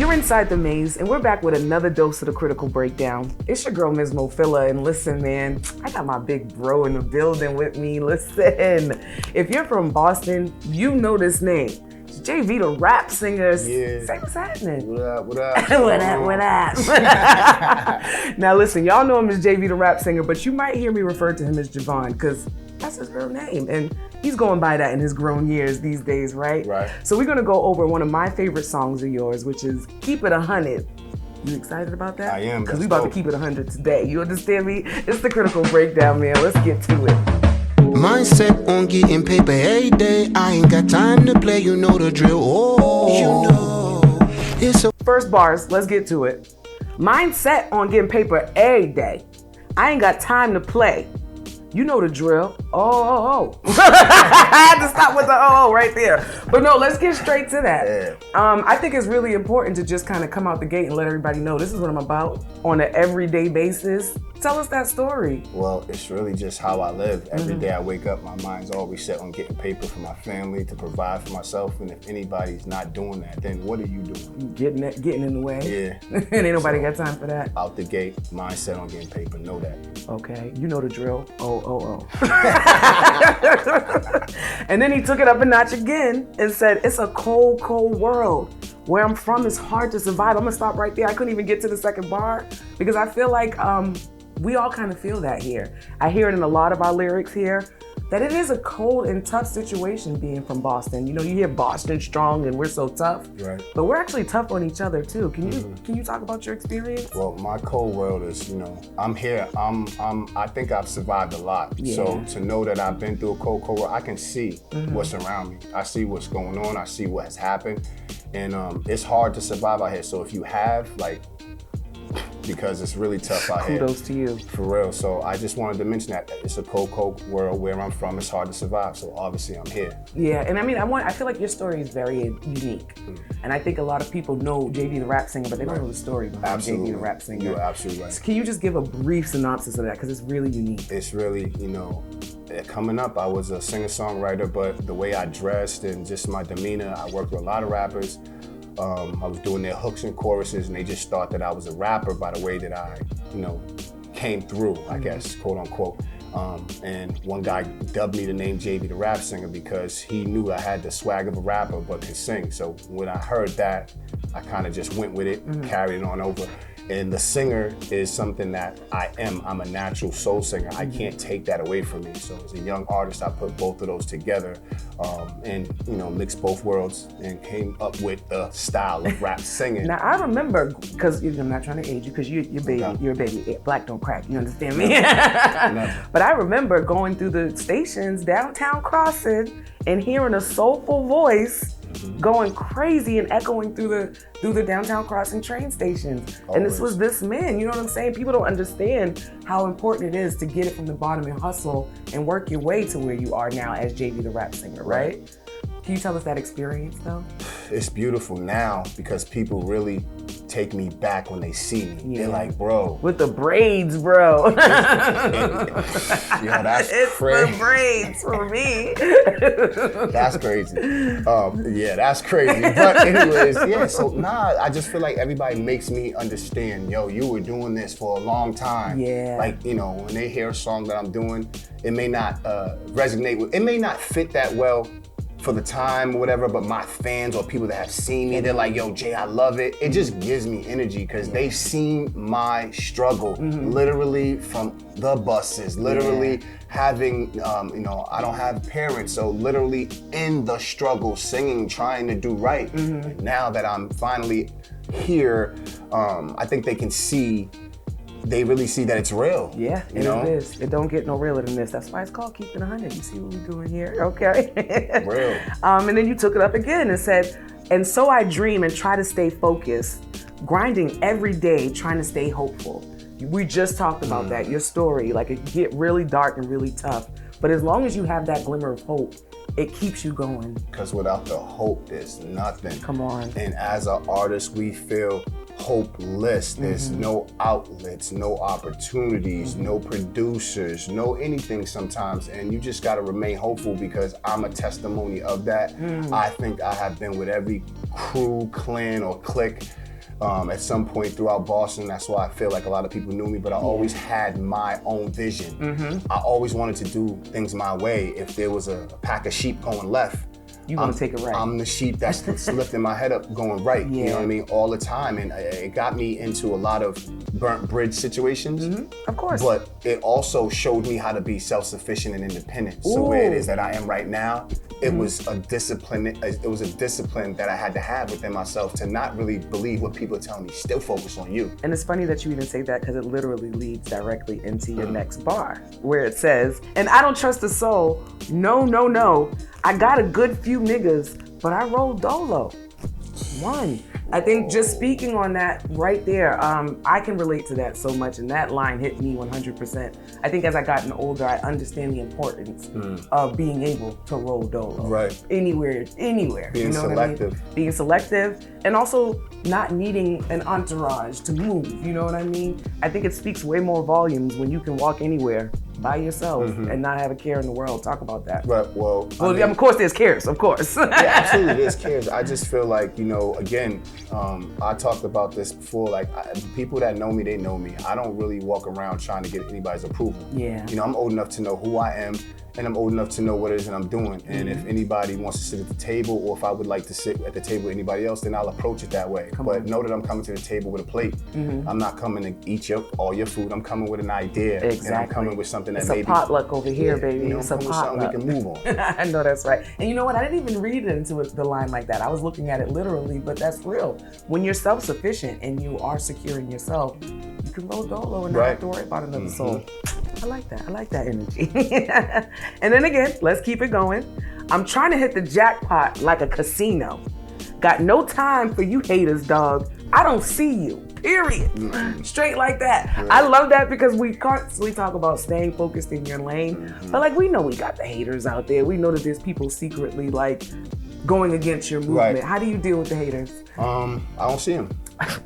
You're inside the maze, and we're back with another dose of the critical breakdown. It's your girl, Ms. Mofilla, and listen, man, I got my big bro in the building with me. Listen, if you're from Boston, you know this name. It's Jvdarapsinga. Yeah. Say what's happening. What up, what up? What up? Now listen, y'all know him as Jvdarapsinga, but you might hear me refer to him as Javon, because that's his real name. And he's going by that in his grown years these days, right? Right. So we're gonna go over one of my favorite songs of yours, which is Keep It 100. You excited about that? I am. Because we about to keep it 100 today. You understand me? It's the critical breakdown, man. Let's get to it. Mindset on getting paper every day. I ain't got time to play, you know the drill. Oh, you know. It's a First bars, let's get to it. Mindset on getting paper every day. I ain't got time to play. You know the drill. Oh. I had to stop with the right there. But no, let's get straight to that. Yeah. I think it's really important to just kind of come out the gate and let everybody know this is what I'm about on an everyday basis. Tell us that story. Well, it's really just how I live. Every day I wake up, my mind's always set on getting paper for my family, to provide for myself. And if anybody's not doing that, then what are you doing? Getting in the way. Yeah. And ain't nobody got time for that. Out the gate, mindset on getting paper. Know that. Okay, you know the drill. Oh. And then he took it up a notch again and said, it's a cold, cold world. Where I'm from, it's hard to survive. I'm gonna stop right there. I couldn't even get to the second bar because I feel like we all kind of feel that here. I hear it in a lot of our lyrics here, that it is a cold and tough situation being from Boston. You know, you hear Boston strong and we're so tough, Right. but we're actually tough on each other too. Can you talk about your experience? Well, my cold world is, I'm here. I think I've survived a lot. Yeah. So to know that I've been through a cold world, I can see what's around me. I see what's going on. I see what has happened. And it's hard to survive out here. So if you have, because it's really tough out here. Kudos to you. For real. So I just wanted to mention that it's a cold world. Where I'm from, it's hard to survive. So obviously I'm here. Yeah, and I mean, I feel like your story is very unique. And I think a lot of people know Jvdarapsinga, but they don't know the story behind Jvdarapsinga. You're absolutely right. So can you just give a brief synopsis of that? Because it's really unique. It's really, coming up, I was a singer-songwriter, but the way I dressed and just my demeanor, I worked with a lot of rappers. I was doing their hooks and choruses, and they just thought that I was a rapper by the way that I, came through, I guess, quote unquote. And one guy dubbed me the name Jvdarapsinga because he knew I had the swag of a rapper but could sing. So when I heard that, I kind of just went with it, carried it on over. And the singer is something that I am. I'm a natural soul singer. I can't take that away from me. So as a young artist, I put both of those together and mixed both worlds and came up with the style of rap singing. Now I remember, because I'm not trying to age you, because you're baby, Okay. You're a baby. Black don't crack. You understand me? Never. But I remember going through the stations downtown Crossing and hearing a soulful voice going crazy and echoing through the downtown Crossing train stations. And this was this man, you know what I'm saying? People don't understand how important it is to get it from the bottom and hustle and work your way to where you are now as Jvdarapsinga, right? Can you tell us that experience though? It's beautiful now because people really take me back when they see me. Yeah. They're like, bro. With the braids, bro. Yo, that's it's crazy. the braids for me. That's crazy. Yeah, that's crazy. But anyways, I just feel like everybody makes me understand, you were doing this for a long time. Yeah. When they hear a song that I'm doing, it may not resonate with, it may not fit that well for the time or whatever, but my fans or people that have seen me, they're like, yo, Jay, I love it. It just gives me energy because they've seen my struggle, literally from the buses, literally having, I don't have parents, so literally in the struggle, singing, trying to do right. And now that I'm finally here, I think they really see that it's real. Yeah, it is. It don't get no realer than this. That's why it's called Keep It 100. You see what we're doing here? Okay. Real. And then you took it up again and said, and so I dream and try to stay focused, grinding every day, trying to stay hopeful. We just talked about that, your story. Like, it can get really dark and really tough. But as long as you have that glimmer of hope, it keeps you going. Because without the hope, there's nothing. Come on. And as an artist, we feel hopeless. There's no outlets, no opportunities, no producers, no anything sometimes. And you just got to remain hopeful because I'm a testimony of that. I think I have been with every crew, clan, or clique At some point throughout Boston, that's why I feel like a lot of people knew me, but I always had my own vision. I always wanted to do things my way. If there was a pack of sheep going left, you want to take it right. I'm the sheep that's lifting my head up going right, you know what I mean, all the time. And it got me into a lot of burnt bridge situations. Of course. But it also showed me how to be self-sufficient and independent. So where it is that I am right now, it was a discipline. It was a discipline that I had to have within myself to not really believe what people tell me. Still focus on you. And it's funny that you even say that because it literally leads directly into your next bar, where it says, "And I don't trust a soul. No, no, no. I got a good few niggas, but I roll dolo." One. I think just speaking on that right there, I can relate to that so much, and that line hit me 100%. I think as I gotten older, I understand the importance of being able to roll dolo. Right. Anywhere. Being selective. What I mean? Being selective, and also not needing an entourage to move, you know what I mean? I think it speaks way more volumes when you can walk anywhere by yourself and not have a care in the world. Talk about that. Right, well, I mean, of course there's cares, of course. Yeah, absolutely, there's cares. I just feel like, you know, again, I talked about this before, like people that know me, they know me. I don't really walk around trying to get anybody's approval. Yeah. You know, I'm old enough to know who I am, and I'm old enough to know what it is that I'm doing. And if anybody wants to sit at the table, or if I would like to sit at the table with anybody else, then I'll approach it that way. But know that I'm coming to the table with a plate. I'm not coming to eat all your food. I'm coming with an idea. Exactly. And I'm coming with something that it's maybe... It's a potluck over here, baby. You know, it's a we potluck. can move on. I know that's right. And you know what? I didn't even read it into the line like that. I was looking at it literally, but that's real. When you're self-sufficient and you are securing yourself, you can roll dolo and not have to worry about another soul. I like that. I like that energy. And then again, let's keep it going. I'm trying to hit the jackpot like a casino. Got no time for you haters, dog. I don't see you. Period. Straight like that. I love that because we constantly talk about staying focused in your lane. But like we know we got the haters out there. We know that there's people secretly like going against your movement. Right. How do you deal with the haters? I don't see them.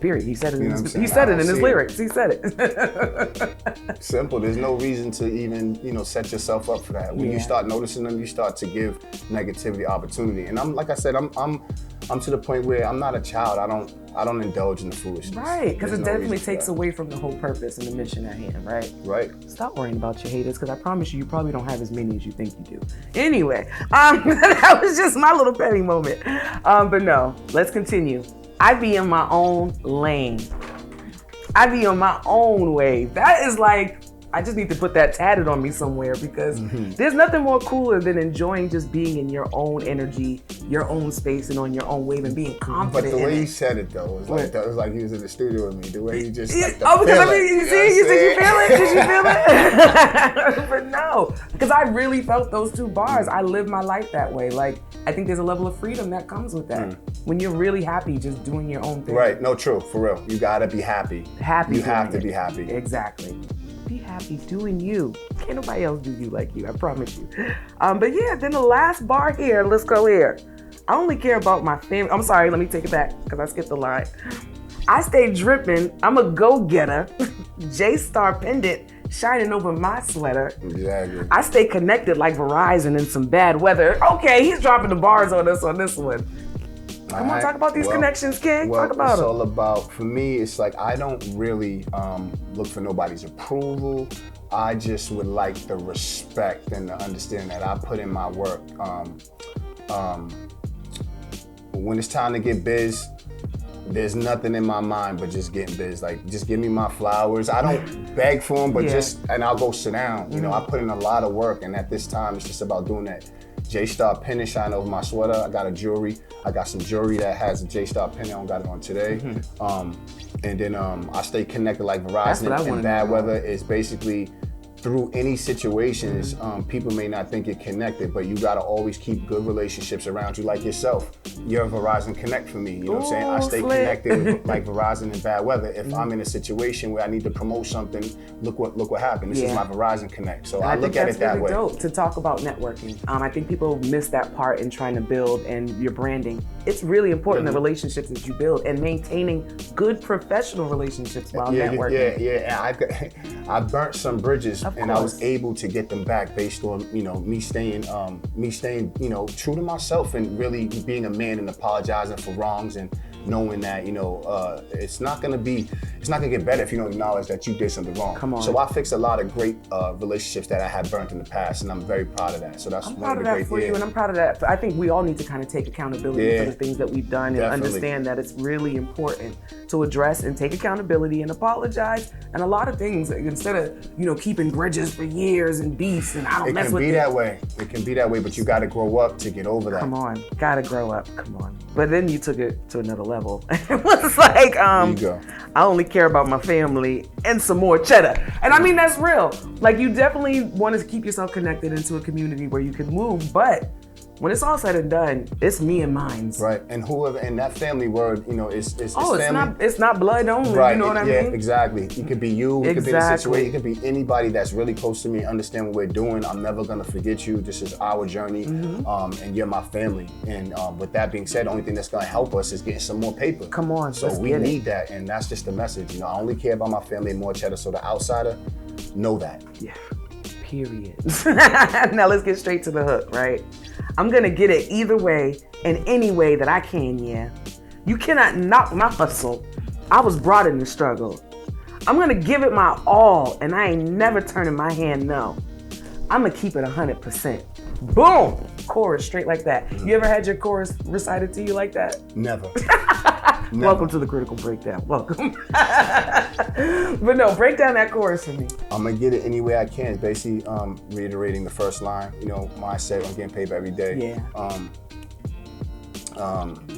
Period. He said it. He said it in his lyrics. He said it. Simple. There's no reason to even, you know, set yourself up for that. When you start noticing them, you start to give negativity opportunity. And I'm, like I said, I'm to the point where I'm not a child. I don't indulge in the foolishness. Right, because it definitely takes away from the whole purpose and the mission at hand, right? Right. Stop worrying about your haters, because I promise you probably don't have as many as you think you do. Anyway, that was just my little petty moment. But no, let's continue. I be in my own lane. I be on my own way. That is like, I just need to put that tatted on me somewhere, because there's nothing more cooler than enjoying just being in your own energy, your own space, and on your own wave, and being confident. But the way in you it. said it though, it was like he was in the studio with me. The way you just like because I mean, you see, you said you feel it? Did you feel it? But no, because I really felt those two bars. I live my life that way. Like, I think there's a level of freedom that comes with that. When you're really happy just doing your own thing. Right, no, true, for real. You gotta be happy. You have to be happy. Exactly. Be happy doing you. Can't nobody else do you like you, I promise you. But yeah, then the last bar here, let's go here. I only care about my family. I'm sorry, let me take it back, because I skipped the line. I stay dripping, I'm a go-getter. J-Star pendant shining over my sweater. Exactly. I stay connected like Verizon in some bad weather. Okay, he's dropping the bars on us on this one. Come on, talk about these connections, King. Well, talk about it's them. all about, for me, it's like I don't really look for nobody's approval. I just would like the respect and the understanding that I put in my work. When it's time to get biz, there's nothing in my mind but just getting biz. Like, just give me my flowers. I don't beg for them, but and I'll go sit down. You know, I put in a lot of work, and at this time, it's just about doing that. J-Star pendant shine over my sweater. I got some jewelry that has a J-Star pendant. I don't got it on today. And then I stay connected like Verizon. And bad weather is basically through any situations, people may not think you're connected, but you gotta always keep good relationships around you, like yourself. You're a Verizon Connect for me, you know what I'm saying? I stay connected with, like Verizon in bad weather. If I'm in a situation where I need to promote something, look what happened. This is my Verizon Connect. So I look at it that way. Dope to talk about networking. I think people miss that part in trying to build and your branding. It's really important, the relationships that you build and maintaining good professional relationships while networking. And I burnt some bridges. And I was able to get them back based on, you know, me staying, you know, true to myself and really being a man and apologizing for wrongs and knowing that, it's not gonna get better if you don't acknowledge that you did something wrong. Come on. So I fixed a lot of great relationships that I had burnt in the past, and I'm very proud of that. So that's I'm one proud of of the that great for you, and I'm proud of that. I think we all need to kind of take accountability for the things that we've done and understand that it's really important to address and take accountability and apologize. And a lot of things, instead of, keeping grudges for years and beefs and I don't mess with it. It can be that way. It can be that way, but you got to grow up to get over that. Come on, gotta grow up. Come on. But then you took it to another level. It was like, There you go. I only care about my family and some more cheddar. And I mean, that's real. Like, you definitely want to keep yourself connected into a community where you can move, but when it's all said and done, it's me and mine. Right, and whoever in that family word, is family. It's not blood only. Right. You know what I mean? Yeah, exactly. It could be you. It could be the Exactly. situation. It could be anybody that's really close to me. Understand what we're doing. I'm never gonna forget you. This is our journey, and you're my family. And with that being said, the only thing that's gonna help us is getting some more paper. Come on, So let's we get it. need that, and that's just the message. I only care about my family and more cheddar. So the outsider, know that. Yeah. Period. Now let's get straight to the hook, right? I'm gonna get it either way and any way that I can, yeah. You cannot knock my hustle. I was brought in the struggle. I'm gonna give it my all and I ain't never turning my hand, no. I'm gonna keep it 100%. Boom! Chorus straight like that. You ever had your chorus recited to you like that? Never. Welcome to the Critical Breakdown. Welcome. But no, break down that chorus for me. I'm gonna get it any way I can. Basically, reiterating the first line. Mindset. I'm getting paid every day. Yeah.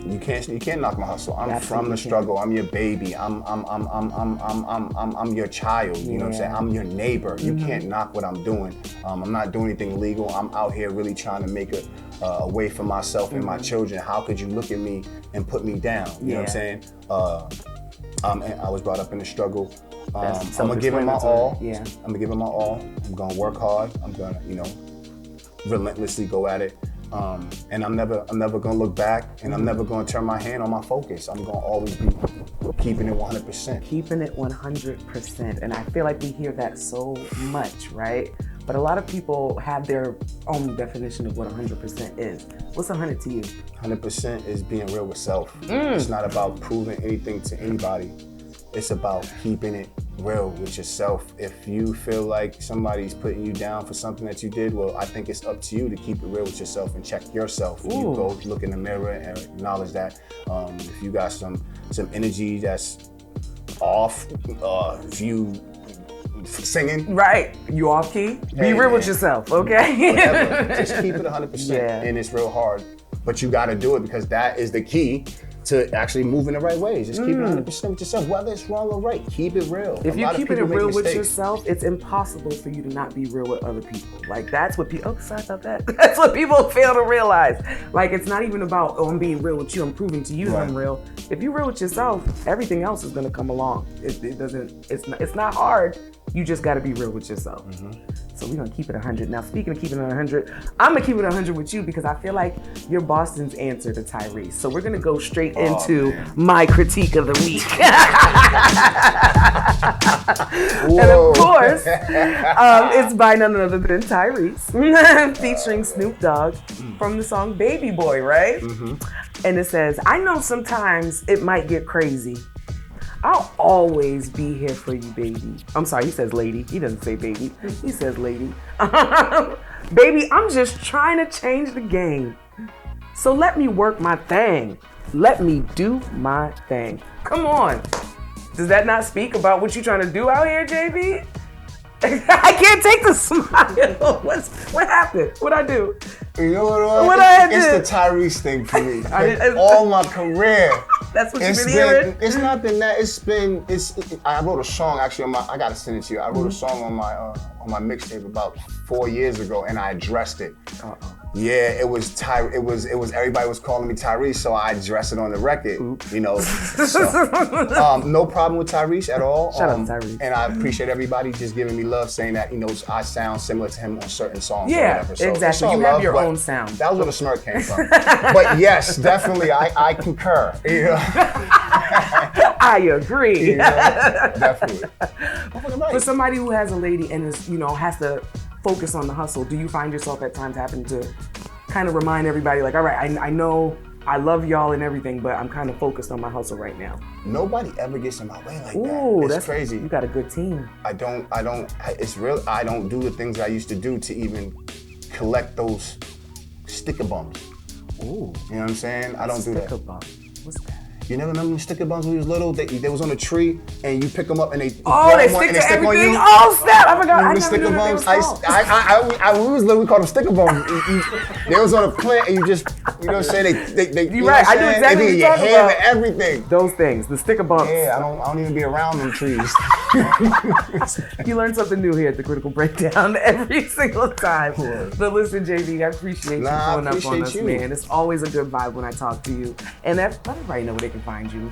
You can't knock my hustle. I'm from the struggle. I'm your baby. I'm your child. You know what I'm saying? I'm your neighbor. You can't knock what I'm doing. I'm not doing anything illegal. I'm out here really trying to make a way for myself and my children. How could you look at me and put me down? You know what I'm saying? And I was brought up in the struggle. I'm gonna give it my all. Yeah. I'm gonna give it my all. I'm gonna work hard. I'm gonna, relentlessly go at it. And I'm never gonna look back, and I'm never gonna turn my hand on my focus. I'm gonna always be keeping it 100%. Keeping it 100%. And I feel like we hear that so much, right? But a lot of people have their own definition of what 100% is. What's 100 to you? 100% is being real with self. It's not about proving anything to anybody. It's about keeping it real with yourself. If you feel like somebody's putting you down for something that you did, well, I think it's up to you to keep it real with yourself and check yourself. You go look in the mirror and acknowledge that. If you got some energy that's off, if you singing. Right, you off key? Be real with yourself, okay? Whatever. Just keep it 100%. Yeah. And it's real hard, but you gotta do it because that is the key to actually move in the right ways. Just keep it 100% with yourself, whether it's wrong or right. Keep it real. If you're keeping it real with yourself, it's impossible for you to not be real with other people. Like, that's what people, sorry about that. That's what people fail to realize. Like, it's not even about, I'm being real with you, I'm proving to you that I'm real. If you're real with yourself, everything else is gonna come along. It's not hard. You just gotta be real with yourself. So we're gonna keep it 100. Now, speaking of keeping it 100, I'm gonna keep it 100 with you because I feel like you're Boston's answer to Tyrese. So we're gonna go straight into my critique of the week. And of course, it's by none other than Tyrese, featuring Snoop Dogg from the song Baby Boy, right? And it says, I know sometimes it might get crazy. I'll always be here for you, baby. I'm sorry, he says lady. He doesn't say baby. He says lady. Baby, I'm just trying to change the game. So let me work my thing. Let me do my thing. Come on. Does that not speak about what you're trying to do out here, JB? I can't take the smile. What happened? What'd I do? You know what? What I did? It's the Tyrese thing for me. All my career. That's what you've been hearing? It's not been that. I wrote a song actually I gotta send it to you. I wrote a song on my mixtape about 4 years ago, and I addressed it. Yeah, it was everybody was calling me Tyrese, so I addressed it on the record. So, no problem with Tyrese at all. Shout out to Tyrese. And I appreciate everybody just giving me love, saying that I sound similar to him on certain songs. Yeah, or whatever. So exactly. You have your own sound. That was where the smirk came from. But yes, definitely, I concur. I agree. Definitely. For somebody who has a lady and is, has to focus on the hustle, do you find yourself at times having to kind of remind everybody, like, all right, I know I love y'all and everything, but I'm kind of focused on my hustle right now. Nobody ever gets in my way like Ooh, that. that's crazy. You got a good team. It's real. I don't do the things I used to do to even collect those sticker bumps. Ooh. You know what I'm saying? I don't do that. Sticker bump. What's that? You never remember the sticker bumps when you was little? They was on a tree and you pick them up and they stick to everything. Oh snap! I forgot. Remember the sticker bumps? We was little. We called them sticker bumps. They was on a plant and you know what I'm saying? They You're right. I know exactly what you're talking about. And everything. Those things, the sticker bumps. Yeah, I don't even be around them trees. You learn something new here at the Critical Breakdown every single time. But listen, JV, I appreciate you pulling up on us, man. It's always a good vibe when I talk to you. And everybody know where they can find you.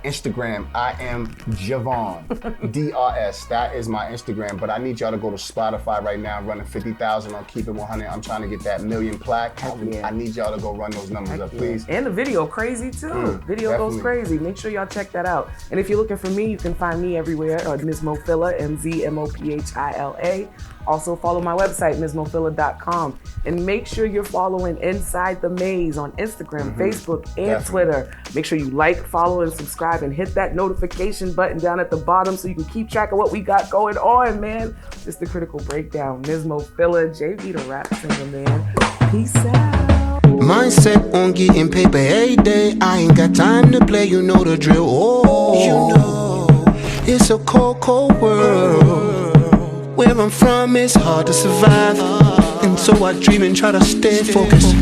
Instagram, I am Javon, DRS. That is my Instagram. But I need y'all to go to Spotify right now. I'm running 50,000 on Keep It 100. I'm trying to get that million plaque. I need y'all to go run those numbers up, please. And the video, crazy too. Video definitely goes crazy. Make sure y'all check that out. And if you're looking for me, you can find me everywhere. Ms. Mophila, MZMOPHILA. Also follow my website, MsMophila.com. And make sure you're following Inside the Maze on Instagram, Facebook, and Twitter. Make sure you like, follow, and subscribe, and hit that notification button down at the bottom so you can keep track of what we got going on, man. It's the Critical Breakdown. Ms. Mophila, JV the rap singer, man. Peace out. Mindset on getting paper every day. I ain't got time to play, you know the drill. Oh, you know, it's a cold, cold world. Where I'm from, it's hard to survive. And so I dream and try to stay focused.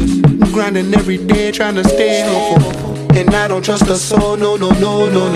Grinding every day, trying to stay hopeful. And I don't trust a soul, no, no, no, no, no.